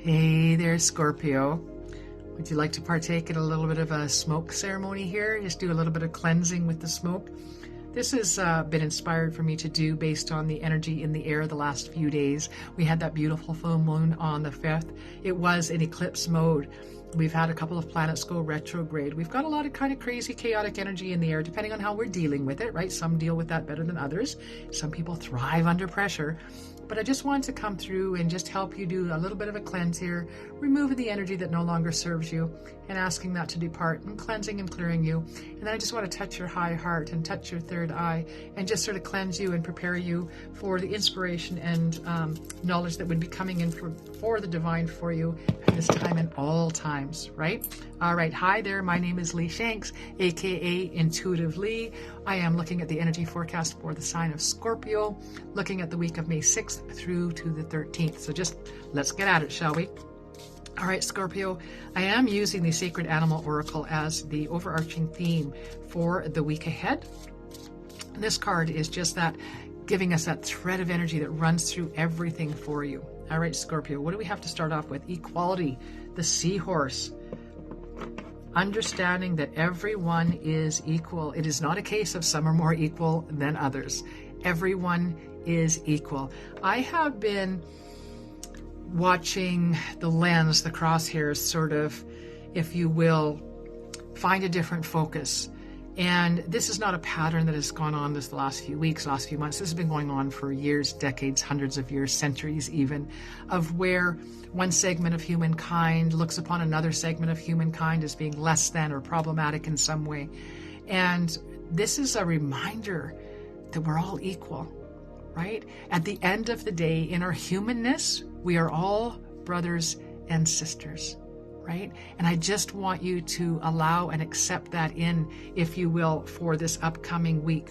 Hey there, Scorpio. Would you like to partake in a little bit of a smoke ceremony here? Just do a little bit of cleansing with the smoke. This has been inspired for me to do based on the energy in the air the last few days. We had that beautiful full moon on the 5th. It was in eclipse mode. We've had a couple of planets go retrograde. We've got a lot of kind of crazy, chaotic energy in the air, depending on how we're dealing with it, right? Some deal with that better than others. Some people thrive under pressure. But I just wanted to come through and just help you do a little bit of a cleanse here, removing the energy that no longer serves you and asking that to depart and cleansing and clearing you. And then I just want to touch your high heart and touch your third eye and just sort of cleanse you and prepare you for the inspiration and knowledge that would be coming in for the divine for you at this time and all times, right? All right. Hi there. My name is Lee Shanks, aka Intuitive Lee. I am looking at the energy forecast for the sign of Scorpio, looking at the week of May 6th through to the 13th. So just let's get at it, shall we? All right, Scorpio, I am using the Sacred Animal Oracle as the overarching theme for the week ahead. This card is just that, giving us that thread of energy that runs through everything for you. All right, Scorpio, what do we have to start off with? Equality, the seahorse. Understanding that everyone is equal. It is not a case of some are more equal than others. Everyone is equal. I have been watching the lens, the crosshairs sort of, if you will, find a different focus. And this is not a pattern that has gone on this last few weeks, last few months. This has been going on for years, decades, hundreds of years, centuries even, of where one segment of humankind looks upon another segment of humankind as being less than or problematic in some way. And this is a reminder that we're all equal, right? At the end of the day, in our humanness, we are all brothers and sisters. Right? And I just want you to allow and accept that in, if you will, for this upcoming week.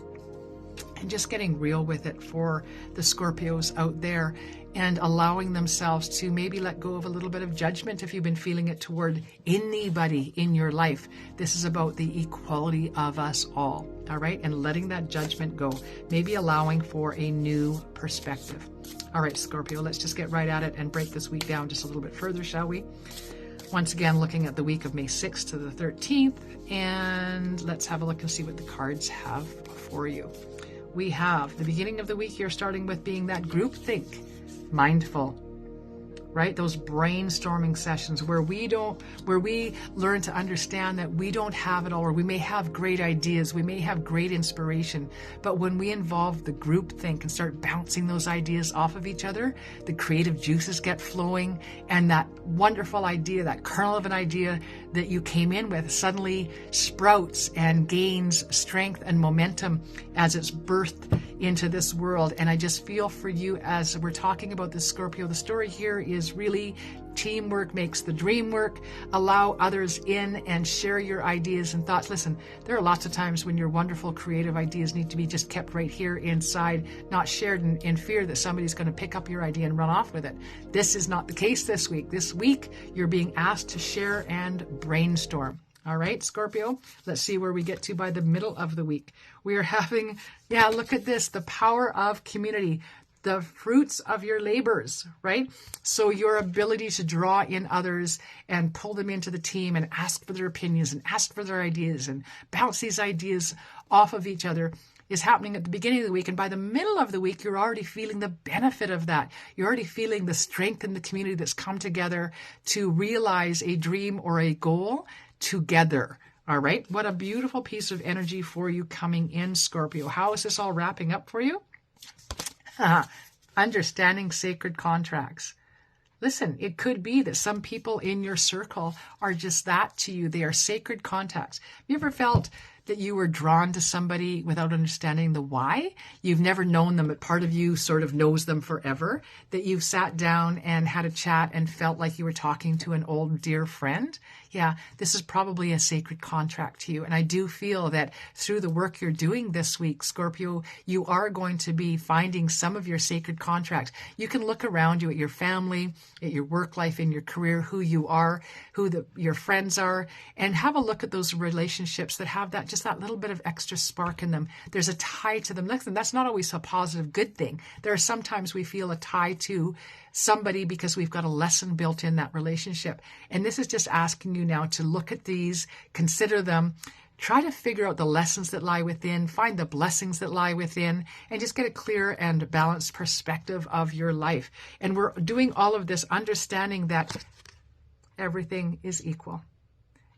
And just getting real with it for the Scorpios out there and allowing themselves to maybe let go of a little bit of judgment if you've been feeling it toward anybody in your life. This is about the equality of us all. All right? And letting that judgment go. Maybe allowing for a new perspective. All right, Scorpio, let's just get right at it and break this week down just a little bit further, shall we? Once again, looking at the week of May 6th to the 13th, and let's have a look and see what the cards have for you. We have the beginning of the week here starting with being that groupthink, mindful, right? Those brainstorming sessions where we learn to understand that we don't have it all, or we may have great ideas, we may have great inspiration, but when we involve the group think and start bouncing those ideas off of each other, the creative juices get flowing, and that wonderful idea, that kernel of an idea that you came in with suddenly sprouts and gains strength and momentum as it's birthed into this world. And I just feel for you as we're talking about this, Scorpio, the story here is really teamwork makes the dream work. Allow others in and share your ideas and thoughts. Listen, there are lots of times when your wonderful creative ideas need to be just kept right here inside, not shared in fear that somebody's going to pick up your idea and run off with it. This is not the case this week. This week, you're being asked to share and brainstorm. All right, Scorpio, let's see where we get to by the middle of the week. We are having, look at this, the power of community, the fruits of your labors, right? So your ability to draw in others and pull them into the team and ask for their opinions and ask for their ideas and bounce these ideas off of each other is happening at the beginning of the week. And by the middle of the week, you're already feeling the benefit of that. You're already feeling the strength in the community that's come together to realize a dream or a goal together. All right. What a beautiful piece of energy for you coming in, Scorpio. How is this all wrapping up for you? Understanding sacred contracts. Listen, it could be that some people in your circle are just that to you. They are sacred contacts. Have you ever felt that you were drawn to somebody without understanding the why? You've never known them, but part of you sort of knows them forever, that you've sat down and had a chat and felt like you were talking to an old dear friend. Yeah, this is probably a sacred contract to you. And I do feel that through the work you're doing this week, Scorpio, you are going to be finding some of your sacred contracts. You can look around you at your family, at your work life, in your career, who you are, who your friends are, and have a look at those relationships that have that just that little bit of extra spark in them. There's a tie to them. Listen, that's not always a positive, good thing. There are sometimes we feel a tie to somebody because we've got a lesson built in that relationship. And this is just asking you now to look at these, consider them, try to figure out the lessons that lie within, find the blessings that lie within, and just get a clear and balanced perspective of your life. And we're doing all of this understanding that everything is equal.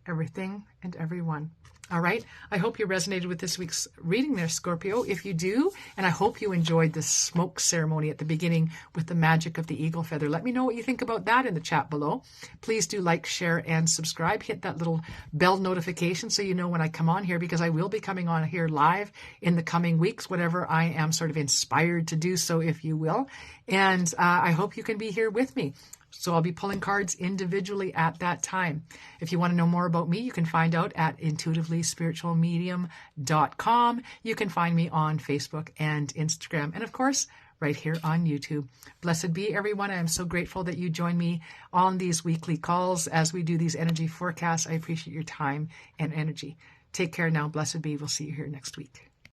Everything and everyone. All right. I hope you resonated with this week's reading there, Scorpio. If you do, and I hope you enjoyed the smoke ceremony at the beginning with the magic of the eagle feather. Let me know what you think about that in the chat below. Please do like, share, and subscribe. Hit that little bell notification so you know when I come on here, because I will be coming on here live in the coming weeks, whatever I am sort of inspired to do so, if you will. And I hope you can be here with me. So I'll be pulling cards individually at that time. If you want to know more about me, you can find out at intuitivelyspiritualmedium.com. You can find me on Facebook and Instagram, and of course, right here on YouTube. Blessed be everyone. I am so grateful that you join me on these weekly calls as we do these energy forecasts. I appreciate your time and energy. Take care now. Blessed be. We'll see you here next week.